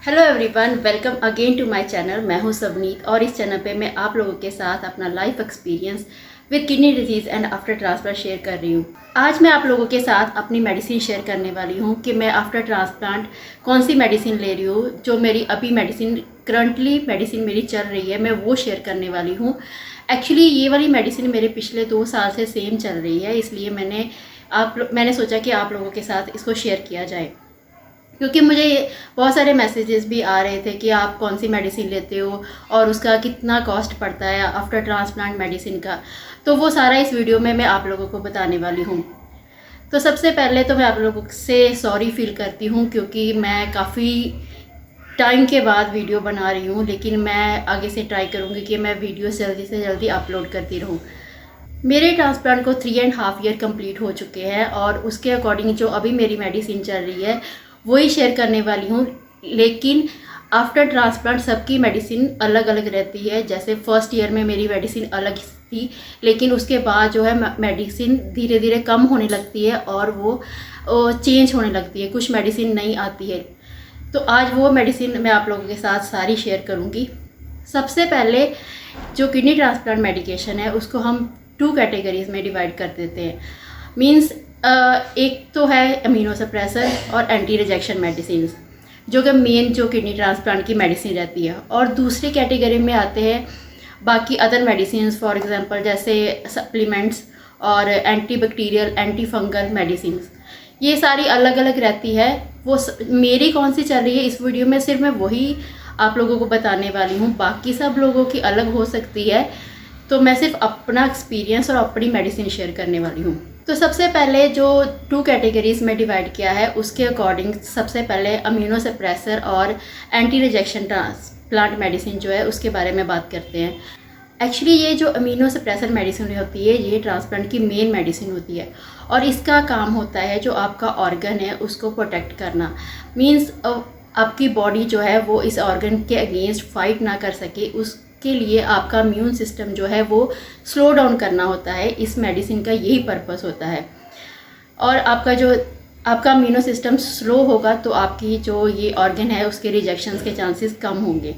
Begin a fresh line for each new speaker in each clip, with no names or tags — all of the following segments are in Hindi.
Hello everyone, welcome again to my channel. मैं हूं सबनीत और इस चैनल पे मैं आप लोगों के साथ अपना life experience with kidney disease and after transplant share कर रही हूं। आज मैं आप लोगों के साथ अपनी मेडिसिन शेयर करने वाली हूं कि मैं आफ्टर ट्रांसप्लांट कौन सी मेडिसिन ले रही हूं। जो मेरी अभी करंटली मेडिसिन मेरी चल रही है, मैं वो शेयर करने वाली हूँ। एक्चुअली ये वाली मेडिसिन मेरे पिछले 2 साल से सेम चल रही है, इसलिए मैंने सोचा कि आप लोगों के साथ इसको शेयर किया जाए, क्योंकि मुझे बहुत सारे मैसेजेस भी आ रहे थे कि आप कौन सी मेडिसिन लेते हो और उसका कितना कॉस्ट पड़ता है आफ्टर ट्रांसप्लांट मेडिसिन का। तो वो सारा इस वीडियो में मैं आप लोगों को बताने वाली हूँ। तो सबसे पहले तो मैं आप लोगों से सॉरी फील करती हूँ, क्योंकि मैं काफ़ी टाइम के बाद वीडियो बना रही हूँ, लेकिन मैं आगे से ट्राई करूँगी कि मैं वीडियो जल्दी से जल्दी अपलोड करती रहूँ। मेरे ट्रांसप्लांट को 3.5 ईयर कंप्लीट हो चुके हैं और उसके अकॉर्डिंग जो अभी मेरी मेडिसिन चल रही है वही शेयर करने वाली हूँ। लेकिन आफ्टर ट्रांसप्लांट सबकी मेडिसिन अलग अलग रहती है। जैसे फर्स्ट ईयर में मेरी मेडिसिन अलग थी, लेकिन उसके बाद जो है मेडिसिन धीरे धीरे कम होने लगती है और वो चेंज होने लगती है, कुछ मेडिसिन नहीं आती है। तो आज वो मेडिसिन मैं आप लोगों के साथ सारी शेयर करूँगी। सबसे पहले जो किडनी ट्रांसप्लांट मेडिकेशन है उसको हम 2 कैटेगरीज में डिवाइड कर देते हैं। मींस एक तो है अमीनो सप्रेसर और एंटी रिजेक्शन मेडिसिन, जो कि मेन जो किडनी ट्रांसप्लांट की मेडिसिन रहती है। और दूसरी कैटेगरी में आते हैं बाकी अदर मेडिसिन, फॉर एग्जांपल जैसे सप्लीमेंट्स और anti bacterial anti fungal medicine. ये सारी अलग अलग रहती है। मेरी कौन सी चल रही है इस वीडियो में सिर्फ मैं वही आप लोगों को बताने वाली हूँ, बाकी सब लोगों की अलग हो सकती है। तो मैं सिर्फ अपना एक्सपीरियंस और अपनी मेडिसिन शेयर करने वाली हूँ। तो सबसे पहले जो 2 कैटेगरीज में डिवाइड किया है उसके अकॉर्डिंग सबसे पहले अमीनो सप्रेसर और एंटी रिजेक्शन ट्रांसप्लांट मेडिसिन जो है उसके बारे में बात करते हैं। एक्चुअली ये जो अमीनो सप्रेसर मेडिसिन होती है ये ट्रांसप्लांट की मेन मेडिसिन होती है और इसका काम होता है जो आपका ऑर्गन है उसको प्रोटेक्ट करना। मीन्स आपकी बॉडी जो है वो इस ऑर्गन के अगेंस्ट फाइट ना कर सके, उसके लिए आपका इम्यून सिस्टम जो है वो स्लो डाउन करना होता है। इस मेडिसिन का यही पर्पस होता है। और आपका इम्यूनो सिस्टम स्लो होगा तो आपकी जो ये ऑर्गन है उसके रिजेक्शंस के चांसेस कम होंगे।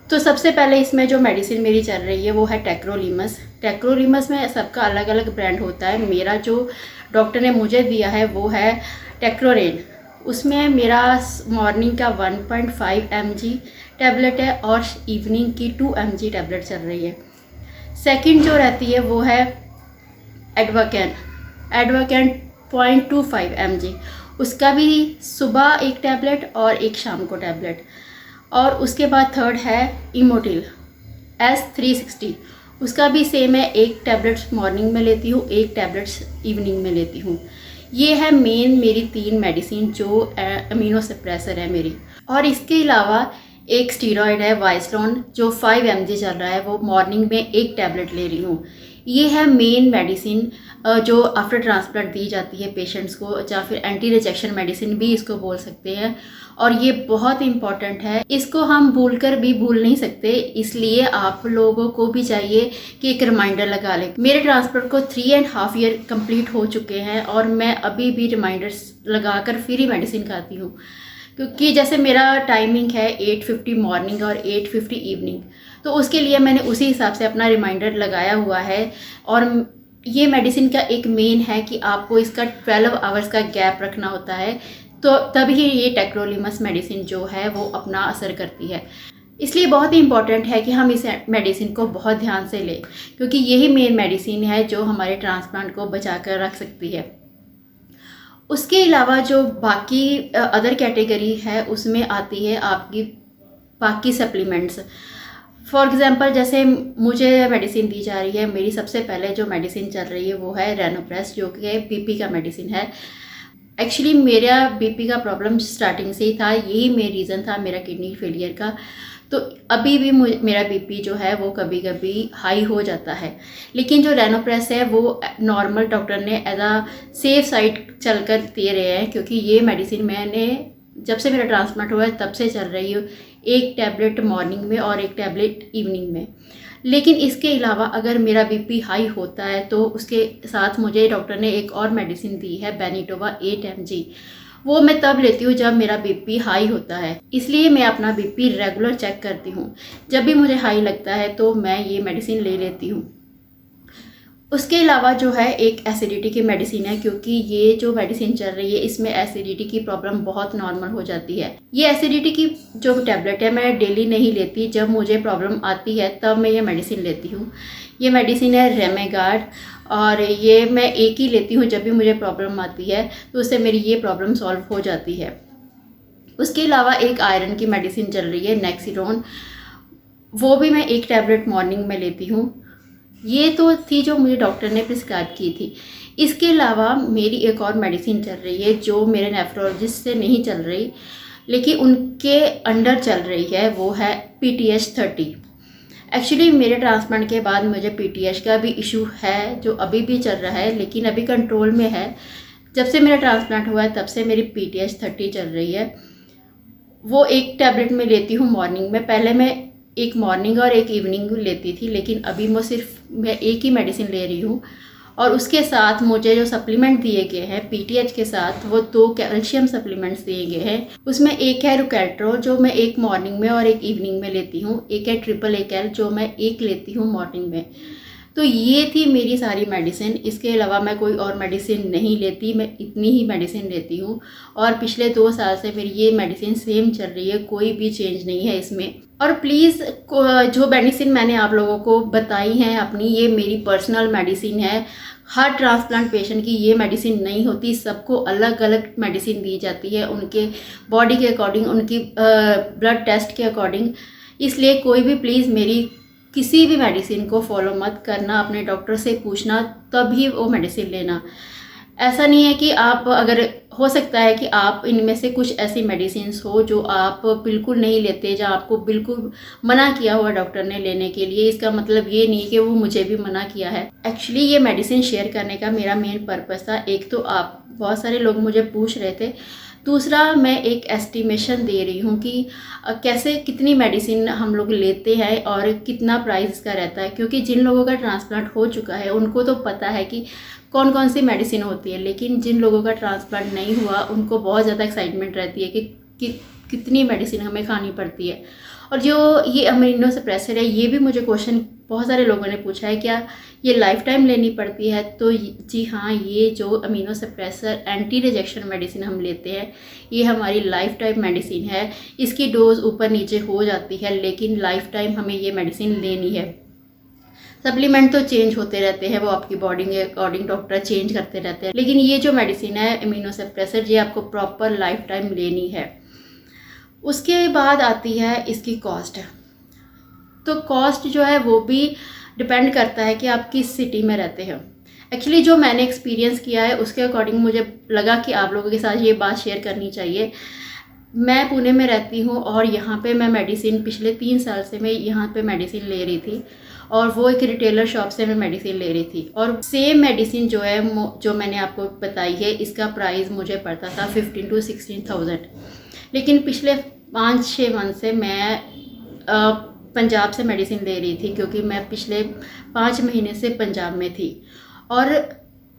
तो सबसे पहले इसमें जो मेडिसिन मेरी चल रही है वो है टेक्रोलीमस। टेक्रोलीमस में सबका अलग अलग ब्रांड होता है। मेरा जो डॉक्टर ने मुझे दिया है वो है टेक्रोरेन। उसमें मेरा मॉर्निंग का 1.5 mg टैबलेट है और इवनिंग की 2 mg टैबलेट चल रही है। सेकंड जो रहती है वो है एडवाकैन 0.25 mg। उसका भी सुबह एक टैबलेट और एक शाम को टैबलेट। और उसके बाद थर्ड है इमोटिल S360। उसका भी सेम है, एक टैबलेट मॉर्निंग में लेती हूँ, एक टैबलेट इवनिंग में लेती हूँ। ये है मेन मेरी 3 मेडिसिन जो अमीनो सप्रेसर है मेरी। और इसके अलावा एक स्टीरॉयड है वाइसलॉन जो 5 mg चल रहा है, वो मॉर्निंग में एक टैबलेट ले रही हूँ। ये है मेन मेडिसिन जो आफ्टर ट्रांसप्लांट दी जाती है पेशेंट्स को, या फिर एंटी रिजेक्शन मेडिसिन भी इसको बोल सकते हैं। और ये बहुत इंपॉर्टेंट है, इसको हम भूल नहीं सकते, इसलिए आप लोगों को भी चाहिए कि एक रिमाइंडर लगा लें। मेरे ट्रांसप्लांट को 3.5 ईयर कंप्लीट हो चुके हैं और मैं अभी भी रिमाइंडर्स लगाकर फिर ही मेडिसिन खाती हूँ। क्योंकि जैसे मेरा टाइमिंग है 8:50 मॉर्निंग और 8:50 इवनिंग, तो उसके लिए मैंने उसी हिसाब से अपना रिमाइंडर लगाया हुआ है। और ये मेडिसिन का एक मेन है कि आपको इसका 12 आवर्स का गैप रखना होता है, तो तभी ये टेक्रोलीमस मेडिसिन जो है वो अपना असर करती है। इसलिए बहुत ही इंपॉर्टेंट है कि हम इस मेडिसिन को बहुत ध्यान से लें, क्योंकि यही मेन मेडिसिन है जो हमारे ट्रांसप्लांट को बचा कर रख सकती है। उसके अलावा जो बाकी अदर कैटेगरी है उसमें आती है आपकी बाकी सप्लीमेंट्स। फॉर एग्जांपल जैसे मुझे मेडिसिन दी जा रही है, मेरी सबसे पहले जो मेडिसिन चल रही है वो है रेनोप्रेस, जो कि बीपी का मेडिसिन है। एक्चुअली मेरा बीपी का प्रॉब्लम स्टार्टिंग से ही था, यही मेन रीज़न था मेरा किडनी फेलियर का। तो अभी भी मेरा बीपी जो है वो कभी कभी हाई हो जाता है, लेकिन जो रेनोप्रेस है वो नॉर्मल डॉक्टर ने एज अ सेफ साइड चलकर दे रहे हैं, क्योंकि ये मेडिसिन मैंने जब से मेरा ट्रांसप्लांट हुआ है तब से चल रही हूँ, एक टैबलेट मॉर्निंग में और एक टैबलेट इवनिंग में। लेकिन इसके अलावा अगर मेरा बीपी हाई होता है तो उसके साथ मुझे डॉक्टर ने एक और मेडिसिन दी है बेनिटोवा 8 mg। वो मैं तब लेती हूँ जब मेरा बीपी हाई होता है, इसलिए मैं अपना बीपी रेगुलर चेक करती हूँ। जब भी मुझे हाई लगता है तो मैं ये मेडिसिन ले लेती हूँ। उसके अलावा जो है एक एसिडिटी की मेडिसिन है, क्योंकि ये जो मेडिसिन चल रही है इसमें एसिडिटी की प्रॉब्लम बहुत नॉर्मल हो जाती है। ये एसिडिटी की जो टैबलेट है मैं डेली नहीं लेती, जब मुझे प्रॉब्लम आती है तब मैं ये मेडिसिन लेती हूँ। ये मेडिसिन है रेमेगार्ड, और ये मैं एक ही लेती हूँ जब भी मुझे प्रॉब्लम आती है, तो उससे मेरी ये प्रॉब्लम सॉल्व हो जाती है। उसके अलावा एक आयरन की मेडिसिन चल रही है नेक्सिडोन, वो भी मैं एक टैबलेट मॉर्निंग में लेती हूँ। ये तो थी जो मुझे डॉक्टर ने प्रिस्क्राइब की थी। इसके अलावा मेरी एक और मेडिसिन चल रही है जो मेरे नेफ्रोलॉजिस्ट से नहीं चल रही, लेकिन उनके अंडर चल रही है, वो है PTH30। एक्चुअली मेरे ट्रांसप्लांट के बाद मुझे PTH का भी इशू है जो अभी भी चल रहा है, लेकिन अभी कंट्रोल में है। जब से मेरा ट्रांसप्लांट हुआ है तब से मेरी PTH30 चल रही है। वो एक टैबलेट में लेती हूँ मॉर्निंग में। पहले मैं एक मॉर्निंग और एक इवनिंग लेती थी, लेकिन अभी मैं एक ही मेडिसिन ले रही हूँ। और उसके साथ मुझे जो सप्लीमेंट दिए गए हैं PTH के साथ, वो 2 कैल्शियम सप्लीमेंट्स दिए गए हैं। उसमें एक है रुकैट्रो जो मैं एक मॉर्निंग में और एक इवनिंग में लेती हूँ, एक है ट्रिपल AKL जो मैं एक लेती हूँ मॉर्निंग में। तो ये थी मेरी सारी मेडिसिन। इसके अलावा मैं कोई और मेडिसिन नहीं लेती, मैं इतनी ही मेडिसिन लेती हूँ। और पिछले 2 साल से मेरी ये मेडिसिन सेम चल रही है, कोई भी चेंज नहीं है इसमें। और प्लीज़ जो मेडिसिन मैंने आप लोगों को बताई हैं अपनी, ये मेरी पर्सनल मेडिसिन है। हर ट्रांसप्लांट पेशेंट की ये मेडिसिन नहीं होती, सबको अलग अलग मेडिसिन दी जाती है उनके बॉडी के अकॉर्डिंग, उनकी ब्लड टेस्ट के अकॉर्डिंग। इसलिए कोई भी प्लीज़ मेरी किसी भी मेडिसिन को फॉलो मत करना, अपने डॉक्टर से पूछना तभी वो मेडिसिन लेना। ऐसा नहीं है कि आप, अगर हो सकता है कि आप इनमें से कुछ ऐसी मेडिसिन्स हो जो आप बिल्कुल नहीं लेते, जहाँ आपको बिल्कुल मना किया हुआ डॉक्टर ने लेने के लिए, इसका मतलब ये नहीं कि वो मुझे भी मना किया है। एक्चुअली ये मेडिसिन शेयर करने का मेरा मेन पर्पस था। एक तो आप बहुत सारे लोग मुझे पूछ रहे थे, दूसरा मैं एक एस्टिमेशन दे रही हूँ कि कैसे कितनी मेडिसिन हम लोग लेते हैं और कितना प्राइस इसका रहता है। क्योंकि जिन लोगों का ट्रांसप्लांट हो चुका है उनको तो पता है कि कौन कौन सी मेडिसिन होती है, लेकिन जिन लोगों का ट्रांसप्लांट नहीं हुआ उनको बहुत ज़्यादा एक्साइटमेंट रहती है कि कितनी मेडिसिन हमें खानी पड़ती है। और जो ये अमीनो सप्रेसर है, ये भी मुझे क्वेश्चन बहुत सारे लोगों ने पूछा है, क्या ये लाइफ टाइम लेनी पड़ती है? तो जी हाँ, ये जो amino suppressor anti rejection medicine हम लेते हैं, ये हमारी लाइफ टाइम मेडिसिन है। इसकी डोज ऊपर नीचे हो जाती है, लेकिन लाइफ टाइम हमें ये मेडिसिन लेनी है। सप्लीमेंट तो चेंज होते रहते हैं, वो आपकी बॉडी के अकॉर्डिंग डॉक्टर चेंज करते रहते हैं, लेकिन ये जो मेडिसिन है अमीनो सप्रेसर, ये आपको प्रॉपर लाइफ टाइम लेनी है। उसके बाद आती है इसकी कॉस्ट। तो कॉस्ट जो है वो भी डिपेंड करता है कि आप किस सिटी में रहते हैं। एक्चुअली जो मैंने एक्सपीरियंस किया है उसके अकॉर्डिंग मुझे लगा कि आप लोगों के साथ ये बात शेयर करनी चाहिए। मैं पुणे में रहती हूँ और यहाँ पे मैं मेडिसिन पिछले 3 साल से मैं यहाँ पे मेडिसिन ले रही थी, और वो एक रिटेलर शॉप से मैं मेडिसिन ले रही थी। और सेम मेडिसिन जो है जो मैंने आपको बताई है, इसका प्राइस मुझे पड़ता था 15 to 16,000। लेकिन पिछले 5-6 मंथ से मैं पंजाब से मेडिसिन ले रही थी, क्योंकि मैं पिछले 5 महीने से पंजाब में थी। और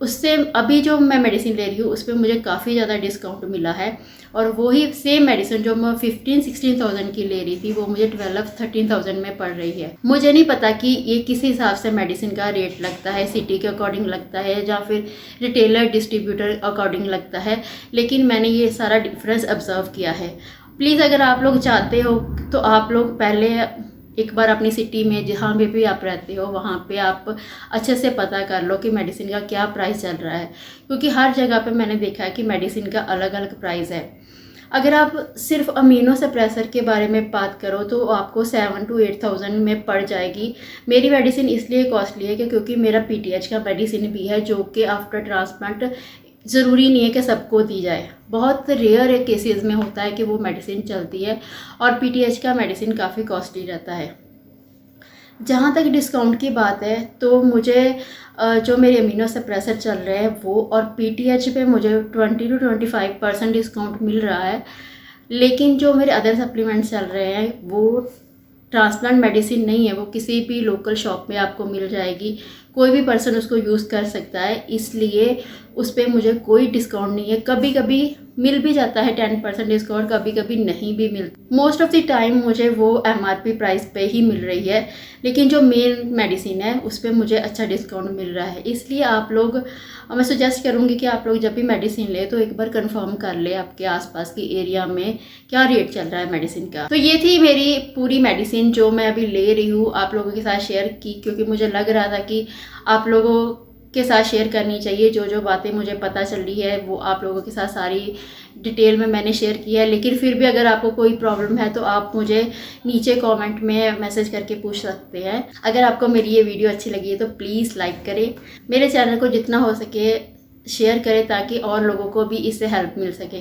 उससे अभी जो मैं मेडिसिन ले रही हूँ उस पर मुझे काफ़ी ज़्यादा डिस्काउंट मिला है। और वही सेम मेडिसिन जो मैं 15-16,000 की ले रही थी, वो मुझे 12-13,000 में पड़ रही है। मुझे नहीं पता कि ये किस हिसाब से मेडिसिन का रेट लगता है, सिटी के अकॉर्डिंग लगता है या फिर रिटेलर डिस्ट्रीब्यूटर अकॉर्डिंग लगता है, लेकिन मैंने ये सारा डिफरेंस ऑब्जर्व किया है। प्लीज़ अगर आप लोग चाहते हो तो आप लोग पहले एक बार अपनी सिटी में जहाँ भी आप रहते हो वहाँ पे आप अच्छे से पता कर लो कि मेडिसिन का क्या प्राइस चल रहा है, क्योंकि हर जगह पे मैंने देखा है कि मेडिसिन का अलग अलग प्राइस है। अगर आप सिर्फ अमीनो सप्रेसर के बारे में बात करो तो आपको 7 to 8,000 में पड़ जाएगी। मेरी मेडिसिन इसलिए कॉस्टली है कि क्योंकि मेरा PTH का मेडिसिन भी है, जो कि आफ्टर ट्रांसप्लांट ज़रूरी नहीं है कि सबको दी जाए। बहुत रेयर केसेस में होता है कि वो मेडिसिन चलती है, और PTH का मेडिसिन काफ़ी कॉस्टली रहता है। जहाँ तक डिस्काउंट की बात है तो मुझे जो मेरे अमीनो सप्रेसर चल रहे हैं वो और PTH पे मुझे 20 to 25% डिस्काउंट मिल रहा है। लेकिन जो मेरे अदर सप्लीमेंट्स चल रहे हैं वो ट्रांसप्लांट मेडिसिन नहीं है, वो किसी भी लोकल शॉप में आपको मिल जाएगी। कोई भी पर्सन उसको यूज़ कर सकता है, इसलिए उस पर मुझे कोई डिस्काउंट नहीं है। कभी कभी मिल भी जाता है 10% डिस्काउंट, कभी कभी नहीं भी मिलता। मोस्ट ऑफ द टाइम मुझे वो MRP प्राइस पे ही मिल रही है, लेकिन जो मेन मेडिसिन है उस पर मुझे अच्छा डिस्काउंट मिल रहा है। इसलिए आप लोग, मैं सजेस्ट करूँगी कि आप लोग जब भी मेडिसिन ले तो एक बार कंफर्म कर ले आपके आसपास की एरिया में क्या रेट चल रहा है मेडिसिन का। तो ये थी मेरी पूरी मेडिसिन जो मैं अभी ले रही हूँ, आप लोगों के साथ शेयर की, क्योंकि मुझे लग रहा था कि आप लोगों के साथ शेयर करनी चाहिए। जो जो बातें मुझे पता चल रही है वो आप लोगों के साथ सारी डिटेल में मैंने शेयर किया है। लेकिन फिर भी अगर आपको कोई प्रॉब्लम है तो आप मुझे नीचे कमेंट में मैसेज करके पूछ सकते हैं। अगर आपको मेरी ये वीडियो अच्छी लगी है तो प्लीज़ लाइक करें, मेरे चैनल को जितना हो सके शेयर करें ताकि और लोगों को भी इससे हेल्प मिल सके।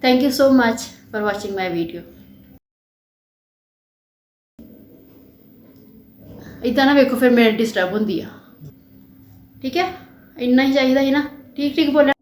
Thank you so much for watching my video. इतना ना वेखो फिर मेरे डिस्टर्ब होंगी है, ठीक है। इन्ना ही चाहिए ही ना, ठीक ठीक बोला।